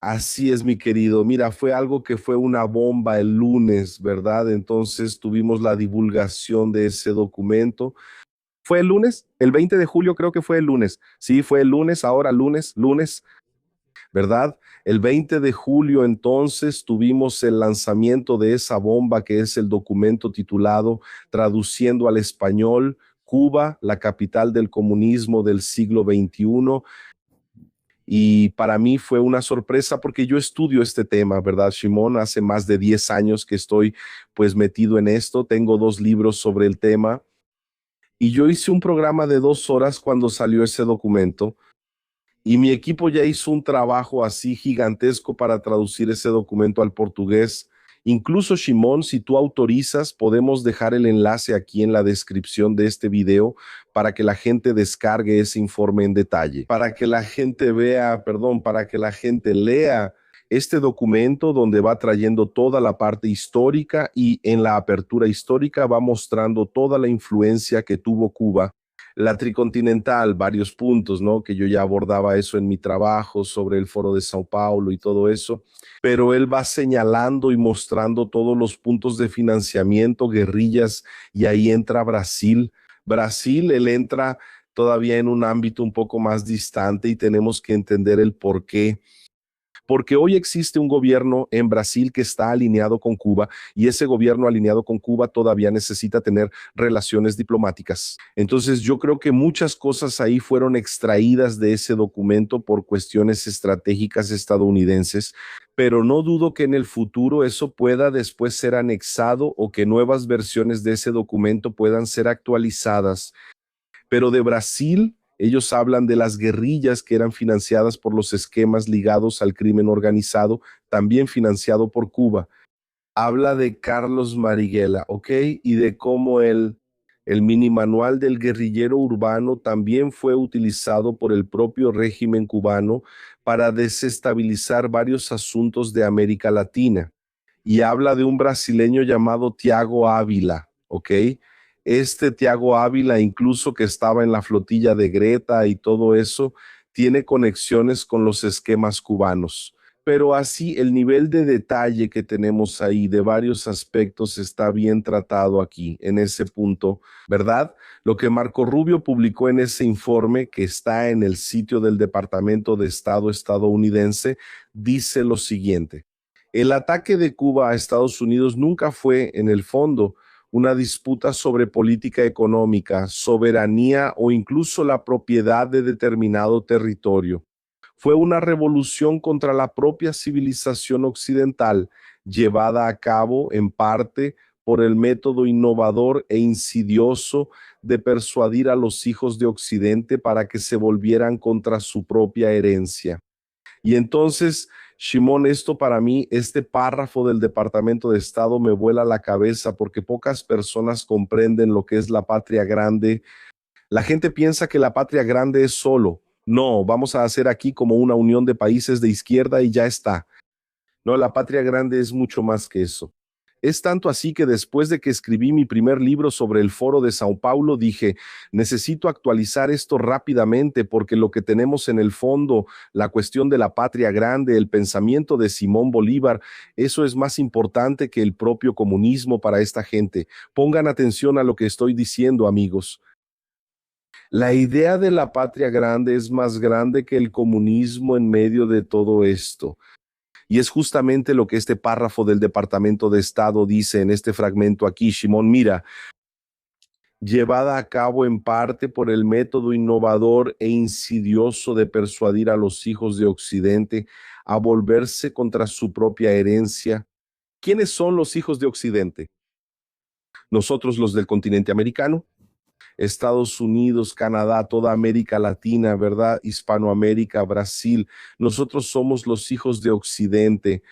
S2: Así es, mi querido. Mira, fue algo que fue una bomba el lunes, ¿verdad? Entonces tuvimos la divulgación de ese documento. ¿Fue el lunes? El 20 de julio creo que fue el lunes. Sí, fue el lunes, ahora lunes, ¿verdad? El 20 de julio entonces tuvimos el lanzamiento de esa bomba que es el documento titulado, traduciendo al español, Cuba, la capital del comunismo del siglo XXI. Y para mí fue una sorpresa porque yo estudio este tema, ¿verdad, Shimon? Hace más de 10 años que estoy pues metido en esto. Tengo 2 libros sobre el tema. Y yo hice un programa de 2 horas cuando salió ese documento. Y mi equipo ya hizo un trabajo así gigantesco para traducir ese documento al portugués. Incluso, Shimon, si tú autorizas, podemos dejar el enlace aquí en la descripción de este video para que la gente descargue ese informe en detalle, para que la gente vea, para que la gente lea este documento donde va trayendo toda la parte histórica y en la apertura histórica va mostrando toda la influencia que tuvo Cuba. La tricontinental, varios puntos, ¿no? Que yo ya abordaba eso en mi trabajo sobre el Foro de Sao Paulo y todo eso, pero él va señalando y mostrando todos los puntos de financiamiento, guerrillas, y ahí entra Brasil. Brasil, él entra todavía en un ámbito un poco más distante y tenemos que entender el por qué. Porque hoy existe un gobierno en Brasil que está alineado con Cuba y ese gobierno alineado con Cuba todavía necesita tener relaciones diplomáticas. Entonces yo creo que muchas cosas ahí fueron extraídas de ese documento por cuestiones estratégicas estadounidenses, pero no dudo que en el futuro eso pueda después ser anexado o que nuevas versiones de ese documento puedan ser actualizadas. Pero de Brasil Ellos hablan de las guerrillas que eran financiadas por los esquemas ligados al crimen organizado, también financiado por Cuba. Habla de Carlos Marighella, ¿ok? Y de cómo el mini manual del guerrillero urbano también fue utilizado por el propio régimen cubano para desestabilizar varios asuntos de América Latina. Y habla de un brasileño llamado Tiago Ávila, ¿ok? Este Tiago Ávila, incluso que estaba en la flotilla de Greta y todo eso, tiene conexiones con los esquemas cubanos. Pero así el nivel de detalle que tenemos ahí de varios aspectos está bien tratado aquí, en ese punto, ¿verdad? Lo que Marco Rubio publicó en ese informe que está en el sitio del Departamento de Estado estadounidense dice lo siguiente: el ataque de Cuba a Estados Unidos nunca fue, en el fondo, una disputa sobre política económica, soberanía o incluso la propiedad de determinado territorio. Fue una revolución contra la propia civilización occidental, llevada a cabo en parte por el método innovador e insidioso de persuadir a los hijos de Occidente para que se volvieran contra su propia herencia. Y entonces, Shimon, esto para mí, este párrafo del Departamento de Estado me vuela la cabeza porque pocas personas comprenden lo que es la patria grande. La gente piensa que la patria grande es solo. No, vamos a hacer aquí como una unión de países de izquierda y ya está. No, la patria grande es mucho más que eso. Es tanto así que después de que escribí mi primer libro sobre el Foro de Sao Paulo, dije, necesito actualizar esto rápidamente porque lo que tenemos en el fondo, la cuestión de la patria grande, el pensamiento de Simón Bolívar, eso es más importante que el propio comunismo para esta gente. Pongan atención a lo que estoy diciendo, amigos. La idea de la patria grande es más grande que el comunismo en medio de todo esto. Y es justamente lo que este párrafo del Departamento de Estado dice en este fragmento aquí. Shimon, mira, llevada a cabo en parte por el método innovador e insidioso de persuadir a los hijos de Occidente a volverse contra su propia herencia. ¿Quiénes son los hijos de Occidente? Nosotros, los del continente americano, Estados Unidos, Canadá, toda América Latina, ¿verdad? Hispanoamérica, Brasil. Nosotros somos los hijos de Occidente.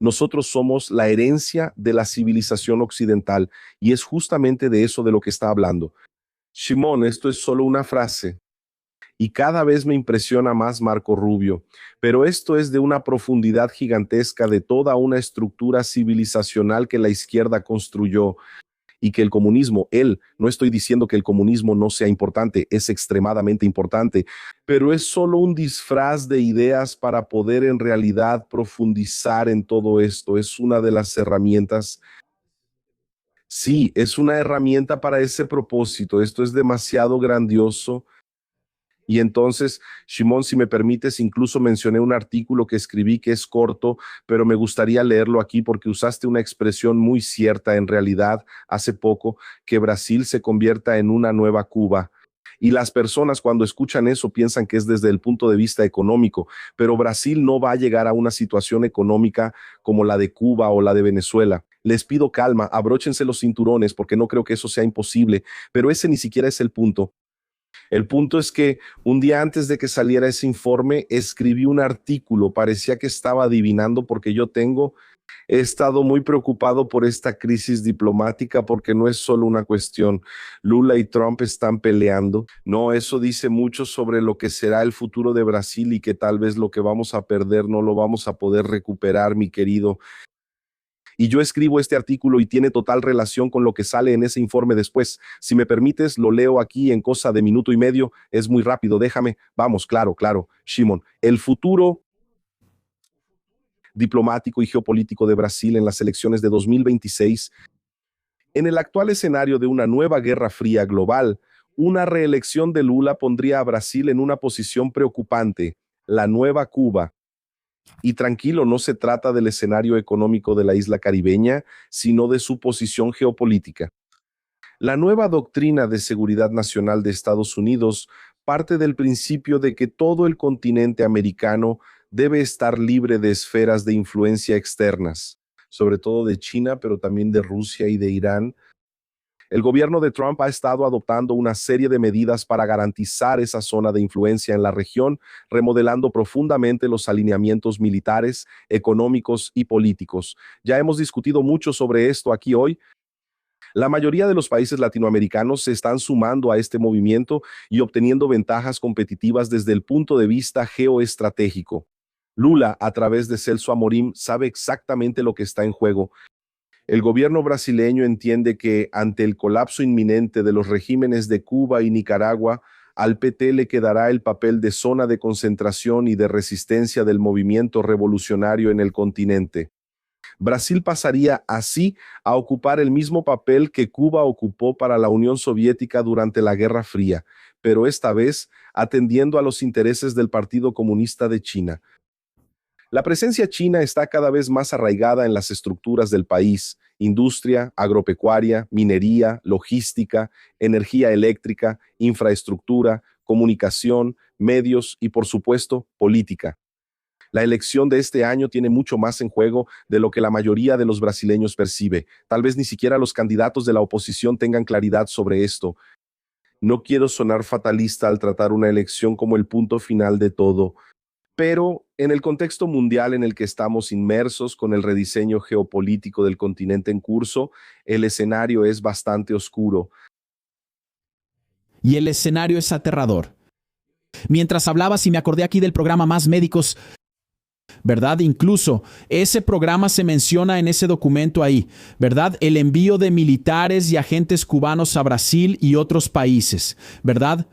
S2: Nosotros somos la herencia de la civilización occidental y es justamente de eso de lo que está hablando. Shimon, esto es solo una frase y cada vez me impresiona más Marco Rubio, pero esto es de una profundidad gigantesca de toda una estructura civilizacional que la izquierda construyó y que el comunismo, no estoy diciendo que el comunismo no sea importante, es extremadamente importante, pero es solo un disfraz de ideas para poder en realidad profundizar en todo esto. Es una de las herramientas. Sí, es una herramienta para ese propósito. Esto es demasiado grandioso. Y entonces, Shimon, si me permites, incluso mencioné un artículo que escribí que es corto, pero me gustaría leerlo aquí porque usaste una expresión muy cierta en realidad hace poco, que Brasil se convierta en una nueva Cuba. Y las personas cuando escuchan eso piensan que es desde el punto de vista económico, pero Brasil no va a llegar a una situación económica como la de Cuba o la de Venezuela. Les pido calma, abróchense los cinturones porque no creo que eso sea imposible, pero ese ni siquiera es el punto. El punto es que un día antes de que saliera ese informe, escribí un artículo, parecía que estaba adivinando porque he estado muy preocupado por esta crisis diplomática porque no es solo una cuestión. Lula y Trump están peleando. No, eso dice mucho sobre lo que será el futuro de Brasil y que tal vez lo que vamos a perder no lo vamos a poder recuperar, mi querido. Y yo escribo este artículo y tiene total relación con lo que sale en ese informe después. Si me permites, lo leo aquí en cosa de minuto y medio. Es muy rápido, déjame. Vamos, claro, claro. Shimon, el futuro diplomático y geopolítico de Brasil en las elecciones de 2026, en el actual escenario de una nueva guerra fría global, una reelección de Lula pondría a Brasil en una posición preocupante. La nueva Cuba. Y tranquilo, no se trata del escenario económico de la isla caribeña, sino de su posición geopolítica. La nueva doctrina de seguridad nacional de Estados Unidos parte del principio de que todo el continente americano debe estar libre de esferas de influencia externas, sobre todo de China, pero también de Rusia y de Irán. El gobierno de Trump ha estado adoptando una serie de medidas para garantizar esa zona de influencia en la región, remodelando profundamente los alineamientos militares, económicos y políticos. Ya hemos discutido mucho sobre esto aquí hoy. La mayoría de los países latinoamericanos se están sumando a este movimiento y obteniendo ventajas competitivas desde el punto de vista geoestratégico. Lula, a través de Celso Amorim, sabe exactamente lo que está en juego. El gobierno brasileño entiende que, ante el colapso inminente de los regímenes de Cuba y Nicaragua, al PT le quedará el papel de zona de concentración y de resistencia del movimiento revolucionario en el continente. Brasil pasaría así a ocupar el mismo papel que Cuba ocupó para la Unión Soviética durante la Guerra Fría, pero esta vez atendiendo a los intereses del Partido Comunista de China. La presencia china está cada vez más arraigada en las estructuras del país: industria, agropecuaria, minería, logística, energía eléctrica, infraestructura, comunicación, medios y, por supuesto, política. La elección de este año tiene mucho más en juego de lo que la mayoría de los brasileños percibe. Tal vez ni siquiera los candidatos de la oposición tengan claridad sobre esto. No quiero sonar fatalista al tratar una elección como el punto final de todo, pero en el contexto mundial en el que estamos inmersos, con el rediseño geopolítico del continente en curso, el escenario es bastante oscuro.
S1: Y el escenario es aterrador. Mientras hablabas y me acordé aquí del programa Más Médicos, ¿verdad? Incluso ese programa se menciona en ese documento ahí, ¿verdad? El envío de militares y agentes cubanos a Brasil y otros países, ¿verdad?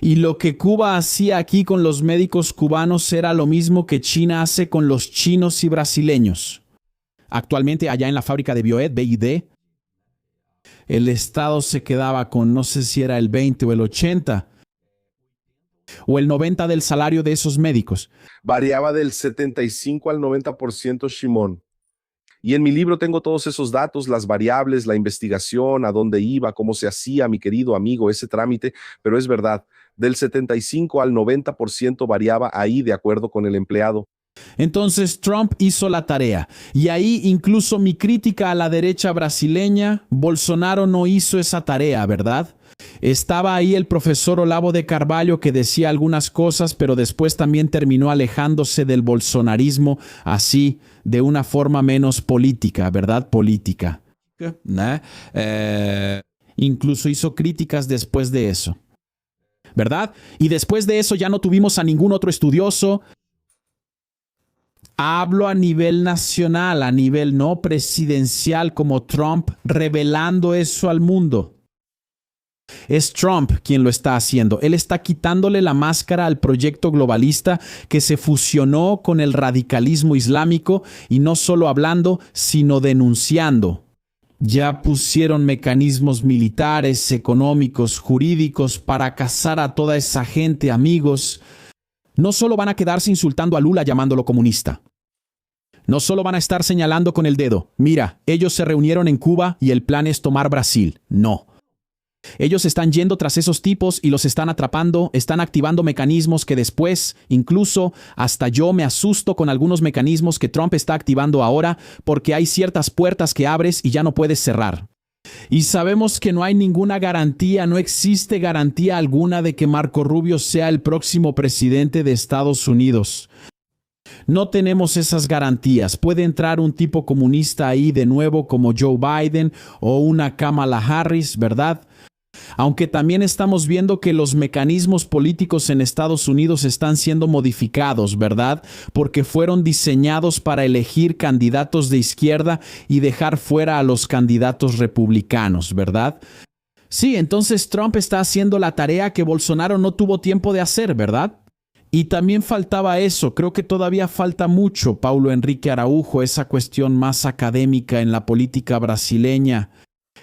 S1: Y lo que Cuba hacía aquí con los médicos cubanos era lo mismo que China hace con los chinos y brasileños. Actualmente allá en la fábrica de Bioed, BID, el Estado se quedaba con, no sé si era el 20 o el 80 o el 90 del salario de esos médicos.
S2: Variaba del 75 al 90%, Shimon. Y en mi libro tengo todos esos datos, las variables, la investigación, a dónde iba, cómo se hacía, mi querido amigo, ese trámite. Pero es verdad, del 75 al 90% variaba ahí de acuerdo con el empleado.
S1: Entonces Trump hizo la tarea. Y ahí incluso mi crítica a la derecha brasileña, Bolsonaro no hizo esa tarea, ¿verdad? Estaba ahí el profesor Olavo de Carvalho, que decía algunas cosas, pero después también terminó alejándose del bolsonarismo así, de una forma menos política, ¿verdad? Política. Incluso hizo críticas después de eso, ¿verdad? Y después de eso ya no tuvimos a ningún otro estudioso. Hablo a nivel nacional, a nivel no presidencial, como Trump, revelando eso al mundo. Es Trump quien lo está haciendo. Él está quitándole la máscara al proyecto globalista que se fusionó con el radicalismo islámico, y no solo hablando, sino denunciando. Ya pusieron mecanismos militares, económicos, jurídicos para cazar a toda esa gente, amigos. No solo van a quedarse insultando a Lula llamándolo comunista. No solo van a estar señalando con el dedo, mira, ellos se reunieron en Cuba y el plan es tomar Brasil. No. Ellos están yendo tras esos tipos y los están atrapando, están activando mecanismos que después, incluso hasta yo me asusto con algunos mecanismos que Trump está activando ahora, porque hay ciertas puertas que abres y ya no puedes cerrar. Y sabemos que no hay ninguna garantía, no existe garantía alguna de que Marco Rubio sea el próximo presidente de Estados Unidos. No tenemos esas garantías. Puede entrar un tipo comunista ahí de nuevo como Joe Biden o una Kamala Harris, ¿verdad? Aunque también estamos viendo que los mecanismos políticos en Estados Unidos están siendo modificados, ¿verdad? Porque fueron diseñados para elegir candidatos de izquierda y dejar fuera a los candidatos republicanos, ¿verdad? Sí, entonces Trump está haciendo la tarea que Bolsonaro no tuvo tiempo de hacer, ¿verdad? Y también faltaba eso, creo que todavía falta mucho, Paulo Enrique Araujo, esa cuestión más académica en la política brasileña,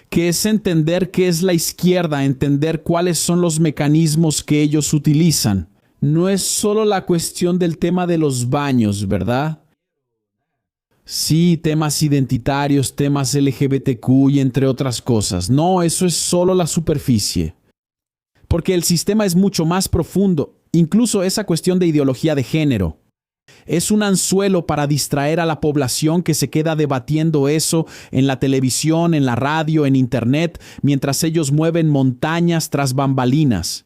S1: que es entender qué es la izquierda, entender cuáles son los mecanismos que ellos utilizan. No es solo la cuestión del tema de los baños, ¿verdad? Sí, temas identitarios, temas LGBTQ y entre otras cosas. No, eso es solo la superficie. Porque el sistema es mucho más profundo, incluso esa cuestión de ideología de género. Es un anzuelo para distraer a la población que se queda debatiendo eso en la televisión, en la radio, en internet, mientras ellos mueven montañas tras bambalinas.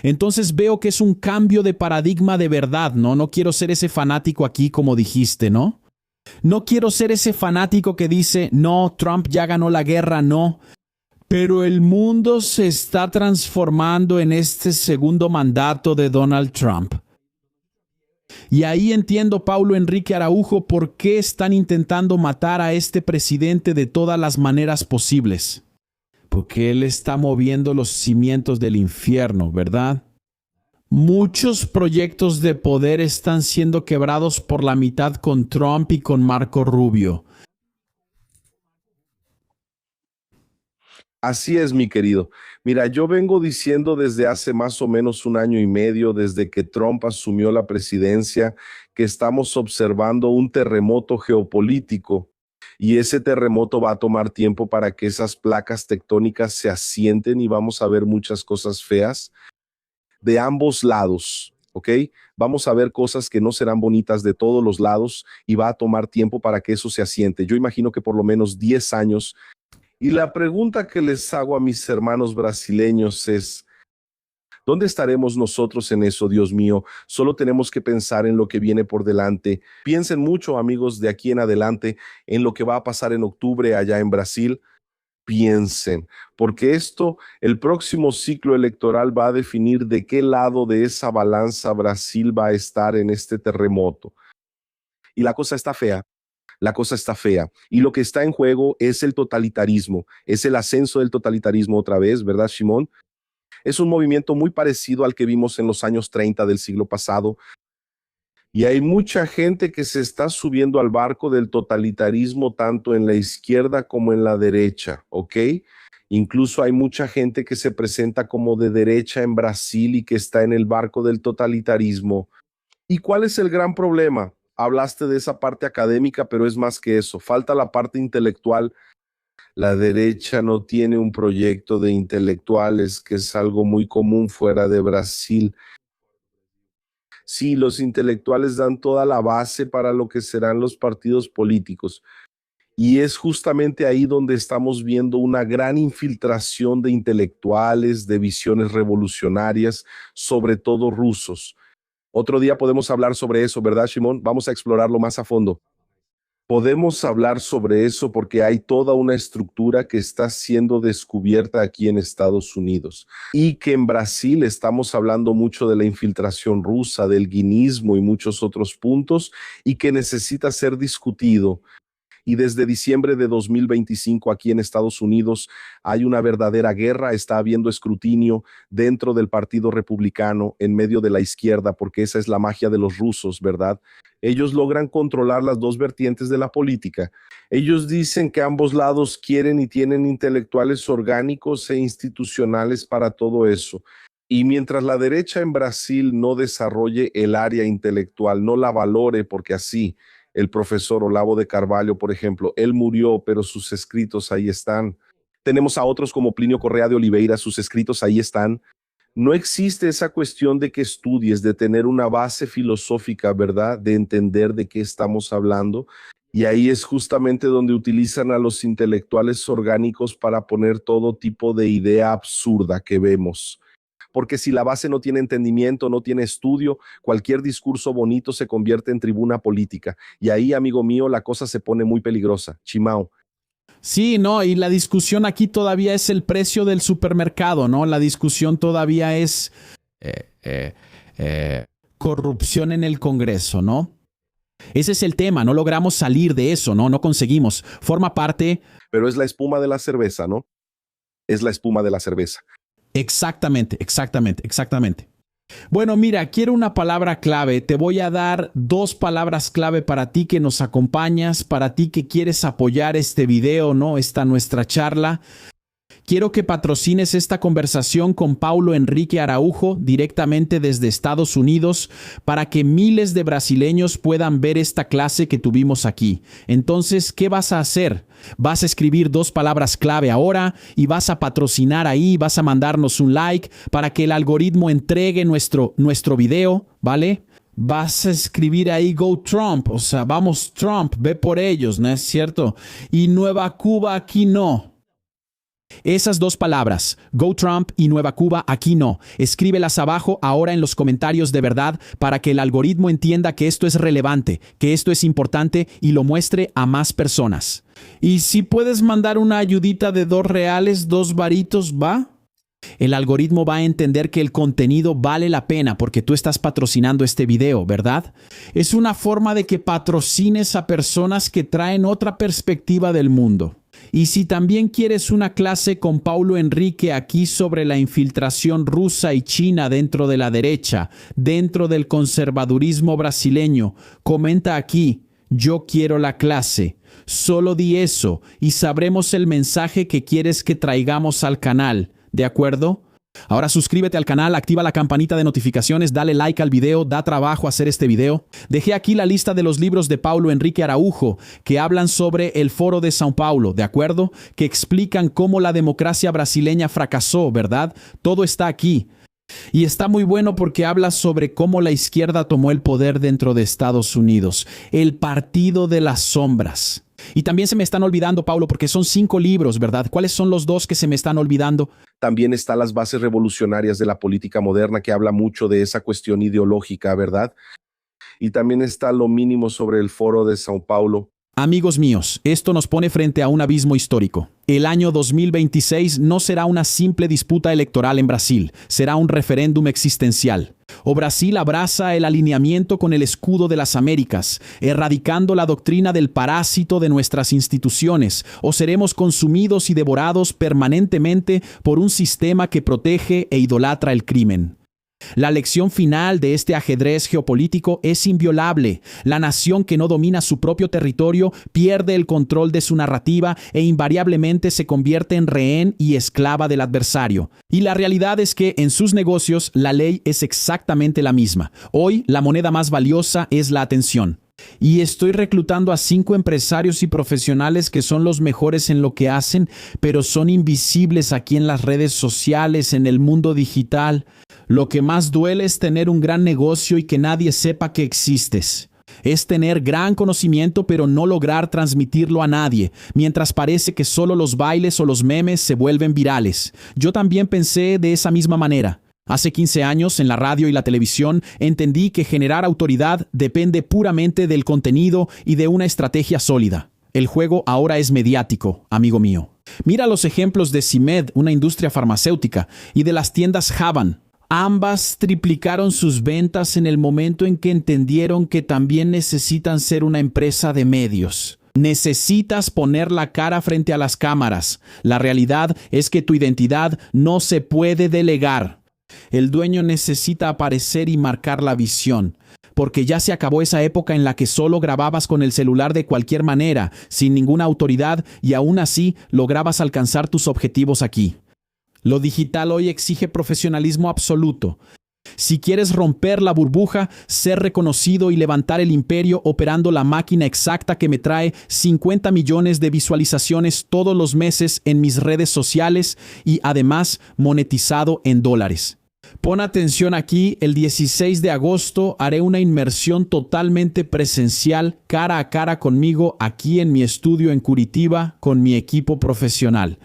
S1: Entonces veo que es un cambio de paradigma de verdad, ¿no? No quiero ser ese fanático aquí como dijiste, ¿no? No quiero ser ese fanático que dice, no, Trump ya ganó la guerra, no. Pero el mundo se está transformando en este segundo mandato de Donald Trump. Y ahí entiendo, Paulo Enrique Araujo, por qué están intentando matar a este presidente de todas las maneras posibles. Porque él está moviendo los cimientos del infierno, ¿verdad? Muchos proyectos de poder están siendo quebrados por la mitad con Trump y con Marco Rubio.
S2: Así es, mi querido. Mira, yo vengo diciendo desde hace más o menos 1 año y medio, desde que Trump asumió la presidencia, que estamos observando un terremoto geopolítico y ese terremoto va a tomar tiempo para que esas placas tectónicas se asienten y vamos a ver muchas cosas feas de ambos lados, ¿ok? Vamos a ver cosas que no serán bonitas de todos los lados y va a tomar tiempo para que eso se asiente. Yo imagino que por lo menos 10 años. Y la pregunta que les hago a mis hermanos brasileños es, ¿dónde estaremos nosotros en eso, Dios mío? Solo tenemos que pensar en lo que viene por delante. Piensen mucho, amigos, de aquí en adelante, en lo que va a pasar en octubre allá en Brasil. Piensen, porque el próximo ciclo electoral va a definir de qué lado de esa balanza Brasil va a estar en este terremoto. Y la cosa está fea. La cosa está fea y lo que está en juego es el totalitarismo, es el ascenso del totalitarismo otra vez, ¿verdad, Shimon? Es un movimiento muy parecido al que vimos en los años 30 del siglo pasado y hay mucha gente que se está subiendo al barco del totalitarismo tanto en la izquierda como en la derecha, ¿ok? Incluso hay mucha gente que se presenta como de derecha en Brasil y que está en el barco del totalitarismo. ¿Y cuál es el gran problema? Hablaste de esa parte académica, pero es más que eso. Falta la parte intelectual. La derecha no tiene un proyecto de intelectuales, que es algo muy común fuera de Brasil. Sí, los intelectuales dan toda la base para lo que serán los partidos políticos. Y es justamente ahí donde estamos viendo una gran infiltración de intelectuales, de visiones revolucionarias, sobre todo rusos. Otro día podemos hablar sobre eso, ¿verdad, Shimon? Vamos a explorarlo más a fondo. Podemos hablar sobre eso porque hay toda una estructura que está siendo descubierta aquí en Estados Unidos y que en Brasil estamos hablando mucho de la infiltración rusa, del guinismo y muchos otros puntos y que necesita ser discutido. Y desde diciembre de 2025 aquí en Estados Unidos hay una verdadera guerra, está habiendo escrutinio dentro del Partido Republicano en medio de la izquierda, porque esa es la magia de los rusos, ¿verdad? Ellos logran controlar las dos vertientes de la política. Ellos dicen que ambos lados quieren y tienen intelectuales orgánicos e institucionales para todo eso. Y mientras la derecha en Brasil no desarrolle el área intelectual, no la valore, porque así el profesor Olavo de Carvalho, por ejemplo, él murió, pero sus escritos ahí están. Tenemos a otros como Plinio Correa de Oliveira, sus escritos ahí están. No existe esa cuestión de que estudies, de tener una base filosófica, ¿verdad? De entender de qué estamos hablando. Y ahí es justamente donde utilizan a los intelectuales orgánicos para poner todo tipo de idea absurda que vemos. Porque si la base no tiene entendimiento, no tiene estudio, cualquier discurso bonito se convierte en tribuna política. Y ahí, amigo mío, la cosa se pone muy peligrosa. Chimao.
S1: Sí, no, y la discusión aquí todavía es el precio del supermercado, ¿no? La discusión todavía es corrupción en el Congreso, ¿no? Ese es el tema, no logramos salir de eso, ¿no? No conseguimos. Forma parte...
S2: Pero es la espuma de la cerveza, ¿no? Es la espuma de la cerveza.
S1: Exactamente. Bueno, mira, quiero una palabra clave. Te voy a dar 2 palabras clave para ti que nos acompañas, para ti que quieres apoyar este video, ¿no? Esta nuestra charla. Quiero que patrocines esta conversación con Paulo Enrique Araujo directamente desde Estados Unidos para que miles de brasileños puedan ver esta clase que tuvimos aquí. Entonces, ¿qué vas a hacer? Vas a escribir 2 palabras clave ahora y vas a patrocinar ahí, vas a mandarnos un like para que el algoritmo entregue nuestro video, ¿vale? vas a escribir ahí Go Trump, o sea, vamos Trump, ve por ellos, ¿no es cierto? Y Nueva Cuba aquí no. Esas dos palabras, Go Trump y Nueva Cuba, aquí no. Escríbelas abajo ahora en los comentarios de verdad para que el algoritmo entienda que esto es relevante, que esto es importante y lo muestre a más personas. Y si puedes mandar una ayudita de $2, 2 varitos, ¿va? El algoritmo va a entender que el contenido vale la pena porque tú estás patrocinando este video, ¿verdad? Es una forma de que patrocines a personas que traen otra perspectiva del mundo. Y si también quieres una clase con Paulo Enrique aquí sobre la infiltración rusa y china dentro de la derecha, dentro del conservadurismo brasileño, comenta aquí, yo quiero la clase. Solo di eso y sabremos el mensaje que quieres que traigamos al canal, ¿de acuerdo? Ahora suscríbete al canal, activa la campanita de notificaciones, dale like al video, da trabajo hacer este video. Dejé aquí la lista de los libros de Paulo Enrique Araujo que hablan sobre el Foro de São Paulo, ¿de acuerdo? Que explican cómo la democracia brasileña fracasó, ¿verdad? Todo está aquí. Y está muy bueno porque habla sobre cómo la izquierda tomó el poder dentro de Estados Unidos, el partido de las sombras. Y también se me están olvidando, Paulo, porque son 5 libros, ¿verdad? ¿Cuáles son los 2 que se me están olvidando?
S2: También está Las bases revolucionarias de la política moderna, que habla mucho de esa cuestión ideológica, ¿verdad? Y también está Lo mínimo sobre el Foro de São Paulo.
S1: Amigos míos, esto nos pone frente a un abismo histórico. El año 2026 no será una simple disputa electoral en Brasil, será un referéndum existencial. O Brasil abraza el alineamiento con el escudo de las Américas, erradicando la doctrina del parásito de nuestras instituciones, o seremos consumidos y devorados permanentemente por un sistema que protege e idolatra el crimen. La lección final de este ajedrez geopolítico es inviolable. La nación que no domina su propio territorio pierde el control de su narrativa e invariablemente se convierte en rehén y esclava del adversario. Y la realidad es que en sus negocios la ley es exactamente la misma. Hoy la moneda más valiosa es la atención. Y estoy reclutando a 5 empresarios y profesionales que son los mejores en lo que hacen, pero son invisibles aquí en las redes sociales, en el mundo digital. Lo que más duele es tener un gran negocio y que nadie sepa que existes. Es tener gran conocimiento pero no lograr transmitirlo a nadie, mientras parece que solo los bailes o los memes se vuelven virales. Yo también pensé de esa misma manera. Hace 15 años, en la radio y la televisión, entendí que generar autoridad depende puramente del contenido y de una estrategia sólida. El juego ahora es mediático, amigo mío. Mira los ejemplos de CIMED, una industria farmacéutica, y de las tiendas Havan. Ambas triplicaron sus ventas en el momento en que entendieron que también necesitan ser una empresa de medios. Necesitas poner la cara frente a las cámaras. La realidad es que tu identidad no se puede delegar. El dueño necesita aparecer y marcar la visión, porque ya se acabó esa época en la que solo grababas con el celular de cualquier manera, sin ninguna autoridad, y aún así lograbas alcanzar tus objetivos aquí. Lo digital hoy exige profesionalismo absoluto. Si quieres romper la burbuja, ser reconocido y levantar el imperio operando la máquina exacta que me trae 50 millones de visualizaciones todos los meses en mis redes sociales y además monetizado en dólares. Pon atención aquí, el 16 de agosto haré una inmersión totalmente presencial, cara a cara conmigo, aquí en mi estudio en Curitiba, con mi equipo profesional.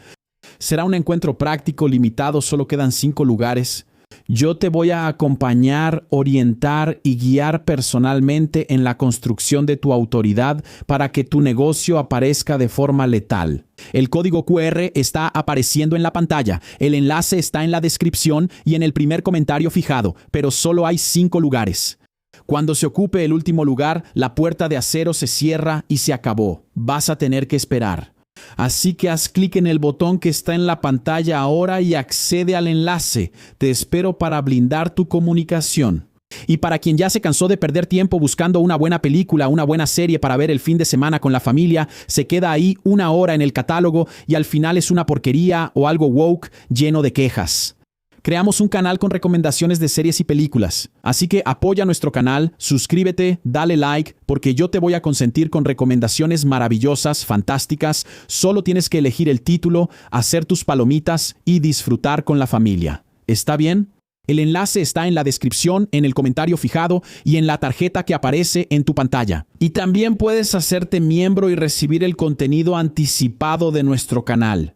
S1: Será un encuentro práctico, limitado, solo quedan 5 lugares. Yo te voy a acompañar, orientar y guiar personalmente en la construcción de tu autoridad para que tu negocio aparezca de forma letal. El código QR está apareciendo en la pantalla, el enlace está en la descripción y en el primer comentario fijado, pero solo hay 5 lugares. Cuando se ocupe el último lugar, la puerta de acero se cierra y se acabó. Vas a tener que esperar. Así que haz clic en el botón que está en la pantalla ahora y accede al enlace. Te espero para blindar tu comunicación. Y para quien ya se cansó de perder tiempo buscando una buena película, una buena serie para ver el fin de semana con la familia, se queda ahí 1 hora en el catálogo y al final es una porquería o algo woke lleno de quejas. Creamos un canal con recomendaciones de series y películas. Así que apoya nuestro canal, suscríbete, dale like, porque yo te voy a consentir con recomendaciones maravillosas, fantásticas. Solo tienes que elegir el título, hacer tus palomitas y disfrutar con la familia. ¿Está bien? El enlace está en la descripción, en el comentario fijado y en la tarjeta que aparece en tu pantalla. Y también puedes hacerte miembro y recibir el contenido anticipado de nuestro canal.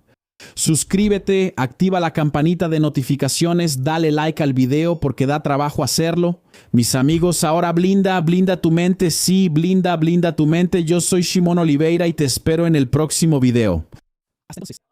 S1: Suscríbete, activa la campanita de notificaciones, dale like al video porque da trabajo hacerlo. Mis amigos, ahora blinda tu mente, sí, blinda tu mente. Yo soy Shimon Oliveira y te espero en el próximo video. Hasta entonces.